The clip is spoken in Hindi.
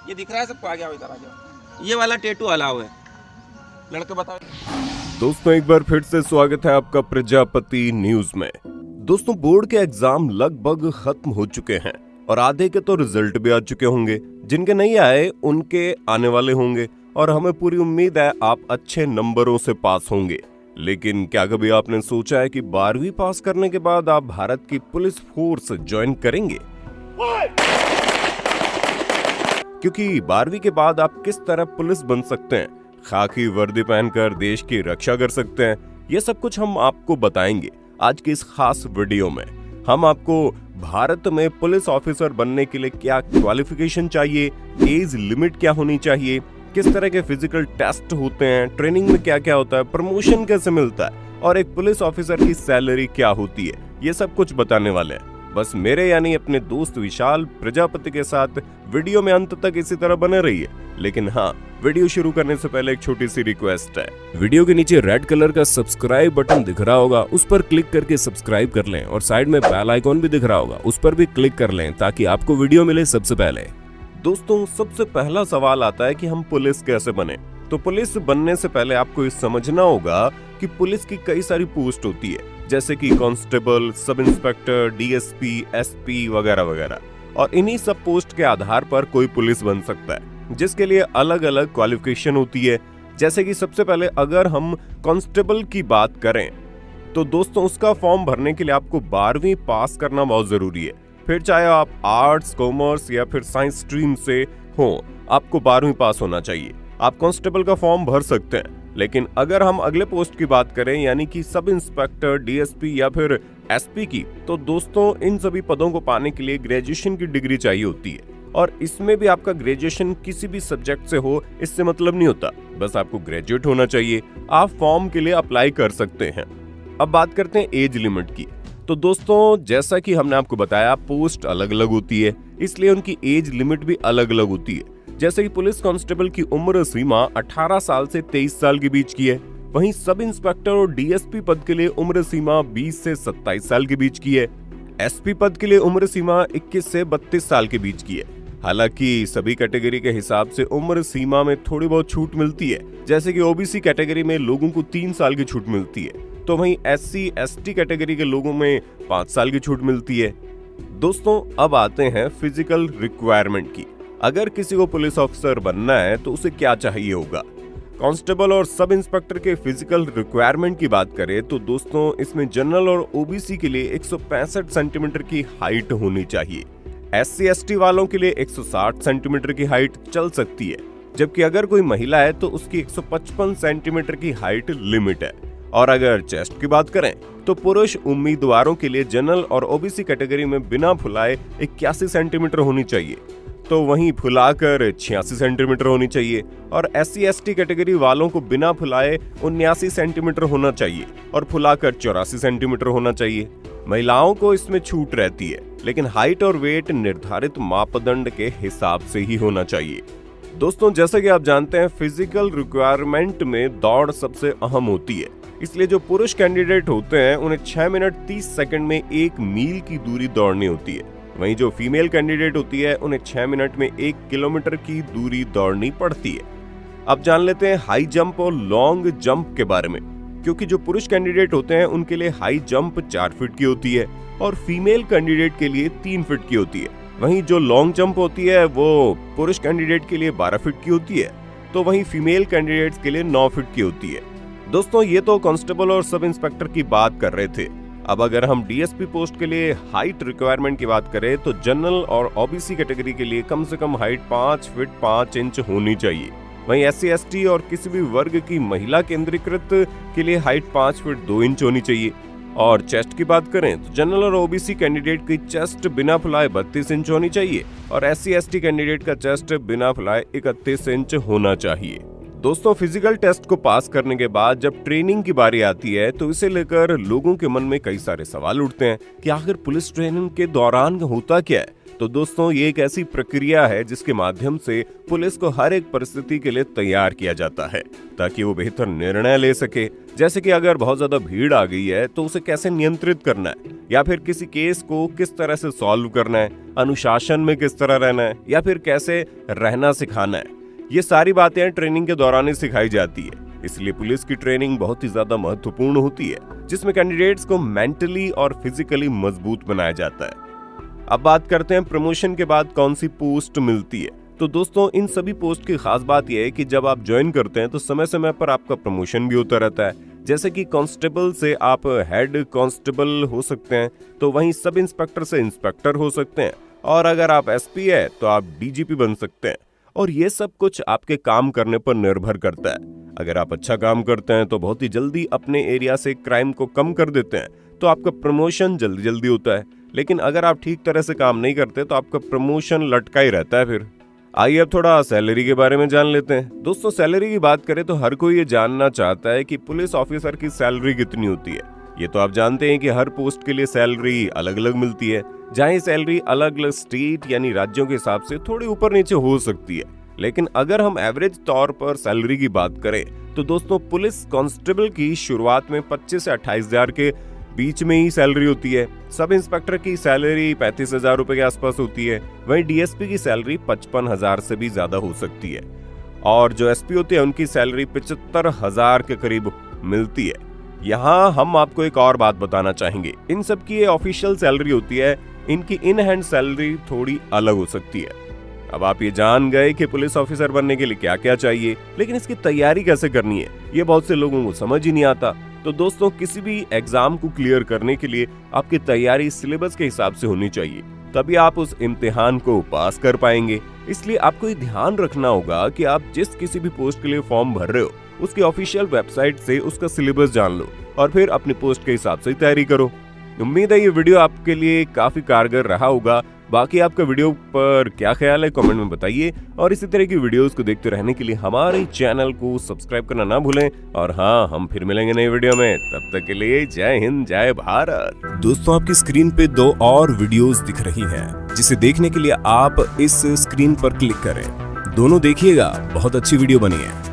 ये दिख रहा है सबको? आ जाओ इधर आ जाओ। ये वाला टैटू अलाउ है, लड़के बताओ। दोस्तों एक बार फिर से स्वागत है आपका प्रजापति न्यूज में। दोस्तों बोर्ड के एग्जाम लगभग खत्म हो चुके हैं और आधे के तो रिजल्ट भी आ चुके होंगे। जिनके नहीं आए उनके आने वाले होंगे और हमें पूरी उम्मीद है आप अच्छे नंबरों से पास होंगे। लेकिन क्या कभी आपने सोचा है कि 12वीं पास करने के बाद आप भारत की पुलिस फोर्स ज्वाइन करेंगे? क्योंकि 12वीं के बाद आप किस तरह पुलिस बन सकते हैं, खाकी वर्दी पहनकर देश की रक्षा कर सकते हैं, ये सब कुछ हम आपको बताएंगे आज की इस खास वीडियो में। हम आपको भारत में पुलिस ऑफिसर बनने के लिए क्या क्वालिफिकेशन चाहिए, एज लिमिट क्या होनी चाहिए, किस तरह के फिजिकल टेस्ट होते हैं, ट्रेनिंग में क्या क्या होता है, प्रमोशन कैसे मिलता है और एक पुलिस ऑफिसर की सैलरी क्या होती है, ये सब कुछ बताने वाले हैं। बस मेरे यानी अपने दोस्त विशाल प्रजापति के साथ वीडियो में अंत तक इसी तरह बने रहिए। लेकिन हाँ, वीडियो शुरू करने से पहले एक छोटी सी रिक्वेस्ट है। वीडियो के नीचे रेड कलर का सब्सक्राइब बटन दिख रहा होगा, उस पर क्लिक करके सब्सक्राइब कर लें और साइड में बेल आइकॉन भी दिख रहा होगा, उस पर भी क्लिक कर लें ताकि आपको वीडियो मिले सबसे पहले। दोस्तों सबसे पहला सवाल आता है कि हम पुलिस कैसे बने। तो पुलिस बनने से पहले आपको ये समझना होगा कि पुलिस की कई सारी पोस्ट होती है, जैसे कि constable, sub inspector, DSP, SP वगैरह वगैरह। और इन्हीं सब पोस्ट के आधार पर कोई पुलिस बन सकता है, जिसके लिए अलग अलग क्वालिफिकेशन होती है। जैसे कि सबसे पहले अगर हम कांस्टेबल की बात करें तो दोस्तों उसका फॉर्म भरने के लिए आपको 12वीं पास करना बहुत जरूरी है। फिर चाहे आप आर्ट्स, कॉमर्स या फिर साइंस स्ट्रीम से हो, आपको 12वीं पास होना चाहिए। आप कांस्टेबल का फॉर्म भर सकते हैं। लेकिन अगर हम अगले पोस्ट की बात करें यानी कि सब इंस्पेक्टर, डीएसपी या फिर एसपी की, तो दोस्तों इन सभी पदों को पाने के लिए ग्रेजुएशन की डिग्री चाहिए होती है। और इसमें भी आपका ग्रेजुएशन किसी भी सब्जेक्ट से हो, इससे मतलब नहीं होता, बस आपको ग्रेजुएट होना चाहिए। आप फॉर्म के लिए अप्लाई कर सकते हैं। अब बात करते हैं एज लिमिट की। तो दोस्तों जैसा कि हमने आपको बताया, पोस्ट अलग अलग होती है, इसलिए उनकी एज लिमिट भी अलग अलग होती है। जैसे कि पुलिस कांस्टेबल की उम्र सीमा 18 साल से 23 साल के बीच की है। वहीं सब इंस्पेक्टर और डीएसपी पद के लिए उम्र सीमा 20 से 27 साल के बीच की है। एसपी पद के लिए उम्र सीमा 21 से 32 साल के बीच की है। हालांकि सभी कैटेगरी के हिसाब से उम्र सीमा में थोड़ी बहुत छूट मिलती है, जैसे कि ओबीसी कैटेगरी में लोगों को 3 साल की छूट मिलती है, तो वहीं एससी एसटी कैटेगरी के लोगों में 5 साल की छूट मिलती है। दोस्तों अब आते हैं फिजिकल रिक्वायरमेंट की। अगर किसी को पुलिस ऑफिसर बनना है तो उसे क्या चाहिए होगा। कांस्टेबल और सब इंस्पेक्टर के फिजिकल रिक्वायरमेंट की बात करें तो दोस्तों इसमें जनरल और ओबीसी के लिए 165 सेंटीमीटर की हाइट होनी चाहिए। एससी एसटी वालों के लिए 160 सेंटीमीटर की हाइट चल सकती है, जबकि अगर कोई महिला है तो उसकी 155 सेंटीमीटर की हाइट लिमिट है। और अगर चेस्ट की बात करें तो पुरुष उम्मीदवारों के लिए जनरल और ओबीसी कैटेगरी में बिना फुलाए 81 सेंटीमीटर होनी चाहिए, तो वहीं फुलाकर 86 सेंटीमीटर होनी चाहिए। और एससी एसटी कैटेगरी वालों को बिना फुलाए 79 सेंटीमीटर होना चाहिए और फुलाकर 84 सेंटीमीटर होना चाहिए। महिलाओं को इसमें छूट रहती है, लेकिन हाइट और वेट निर्धारित मापदंड के हिसाब से ही होना चाहिए। दोस्तों जैसा कि आप जानते हैं, फिजिकल रिक्वायरमेंट में दौड़ सबसे अहम होती है, इसलिए जो पुरुष कैंडिडेट होते हैं उन्हें 6 मिनट 30 सेकंड में 1 मील की दूरी दौड़नी होती है। वहीं जो फीमेल कैंडिडेट होती है उन्हें 6 मिनट में 1 किलोमीटर की दूरी दौड़नी पड़ती है। अब जान लेते हैं हाई जंप और लॉन्ग जंप के बारे में, क्योंकि जो पुरुष कैंडिडेट होते हैं उनके लिए हाई जंप 4 फीट की होती है और फीमेल कैंडिडेट के लिए 3 फीट की होती है। वहीं जो लॉन्ग जंप होती है वो पुरुष कैंडिडेट के लिए 12 फीट की होती है, तो वहीं फीमेल कैंडिडेट्स के लिए 9 फीट की होती है। दोस्तों ये तो कांस्टेबल और सब इंस्पेक्टर की बात कर रहे थे। अब अगर हम डीएसपी पोस्ट के लिए हाइट रिक्वायरमेंट की बात करें तो जनरल और ओबीसी कैटेगरी के लिए कम से कम हाइट 5 फीट 5 इंच होनी चाहिए। वहीं एससी एसटी और किसी भी वर्ग की महिला केंद्रीकृत के लिए हाइट 5 फीट 2 इंच होनी चाहिए। और चेस्ट की बात करें तो जनरल और ओबीसी कैंडिडेट की चेस्ट बिना फुलाए 32 इंच होनी चाहिए और एससी एसटी कैंडिडेट का चेस्ट बिना फुलाए 31 इंच होना चाहिए। दोस्तों फिजिकल टेस्ट को पास करने के बाद जब ट्रेनिंग की बारी आती है तो इसे लेकर लोगों के मन में कई सारे सवाल उठते हैं कि आखिर पुलिस ट्रेनिंग के दौरान होता क्या है, तो दोस्तों ये एक ऐसी प्रक्रिया है जिसके माध्यम से पुलिस को हर एक परिस्थिति के लिए तैयार किया जाता है ताकि वो बेहतर निर्णय ले सके। जैसे कि अगर बहुत ज्यादा भीड़ आ गई है तो उसे कैसे नियंत्रित करना है, या फिर किसी केस को किस तरह से सॉल्व करना है, अनुशासन में किस तरह रहना है, या फिर कैसे रहना सिखाना है। ये सारी बातें ट्रेनिंग के दौरान ही सिखाई जाती है। इसलिए पुलिस की ट्रेनिंग बहुत ही ज्यादा महत्वपूर्ण होती है, जिसमें कैंडिडेट्स को मेंटली और फिजिकली मजबूत बनाया जाता है। अब बात करते हैं प्रमोशन के बाद कौन सी पोस्ट मिलती है। तो दोस्तों इन सभी पोस्ट की खास बात यह है कि जब आप ज्वाइन करते हैं तो समय समय पर आपका प्रमोशन भी होता रहता है। जैसे कि कांस्टेबल से आप हेड कांस्टेबल हो सकते हैं, तो वहीं सब इंस्पेक्टर से इंस्पेक्टर हो सकते हैं, और अगर आप एसपी है तो आप डीजीपी बन सकते हैं। और ये सब कुछ आपके काम करने पर निर्भर करता है। अगर आप अच्छा काम करते हैं तो बहुत ही जल्दी अपने एरिया से क्राइम को कम कर देते हैं, तो आपका प्रमोशन जल्दी जल्दी होता है। लेकिन अगर आप ठीक तरह से काम नहीं करते तो आपका प्रमोशन लटका ही रहता है। फिर आइए अब थोड़ा सैलरी के बारे में जान लेते हैं। दोस्तों सैलरी की बात करें तो हर कोई ये जानना चाहता है कि पुलिस ऑफिसर की सैलरी कितनी होती है। ये तो आप जानते हैं कि हर पोस्ट के लिए सैलरी अलग अलग मिलती है, जहाँ ये सैलरी अलग अलग स्टेट यानी राज्यों के हिसाब से थोड़ी ऊपर नीचे हो सकती है। लेकिन अगर हम एवरेज तौर पर सैलरी की बात करें तो दोस्तों पुलिस कांस्टेबल की शुरुआत में 25 से 28,000 के बीच में ही सैलरी होती है। सब इंस्पेक्टर की सैलरी 35,000 रुपए के आसपास होती है। वहीं डीएसपी की सैलरी 55,000 से भी ज्यादा हो सकती है, और जो एसपी होते हैं उनकी सैलरी 75,000 के करीब मिलती है। यहाँ हम आपको एक और बात बताना चाहेंगे, इन सब की ऑफिशियल सैलरी होती है, इनकी इन हैंड सैलरी थोड़ी अलग हो सकती है। अब आप ये जान गए कि पुलिस ऑफिसर बनने के लिए क्या क्या चाहिए, लेकिन इसकी तैयारी कैसे करनी है ये बहुत से लोगों को समझ ही नहीं आता। तो दोस्तों किसी भी एग्जाम को क्लियर करने के लिए आपकी तैयारी सिलेबस के हिसाब से होनी चाहिए, तभी आप उस इम्तिहान को पास कर पाएंगे। इसलिए आपको ये ध्यान रखना होगा कि आप जिस किसी भी पोस्ट के लिए फॉर्म भर रहे हो उसकी ऑफिशियल वेबसाइट से उसका सिलेबस जान लो और फिर अपनी पोस्ट के हिसाब से तैयारी करो। उम्मीद है ये वीडियो आपके लिए काफी कारगर रहा होगा। बाकी आपका वीडियो पर क्या ख्याल है कमेंट में बताइए, और इसी तरह की वीडियोस को देखते रहने के लिए हमारे चैनल को सब्सक्राइब करना ना भूलें। और हाँ, हम फिर मिलेंगे नई वीडियो में, तब तक के लिए जय हिंद जय भारत। दोस्तों आपकी स्क्रीन पे 2 और वीडियोस दिख रही हैं, जिसे देखने के लिए आप इस स्क्रीन पर क्लिक करें। दोनों देखिएगा, बहुत अच्छी वीडियो बनी है।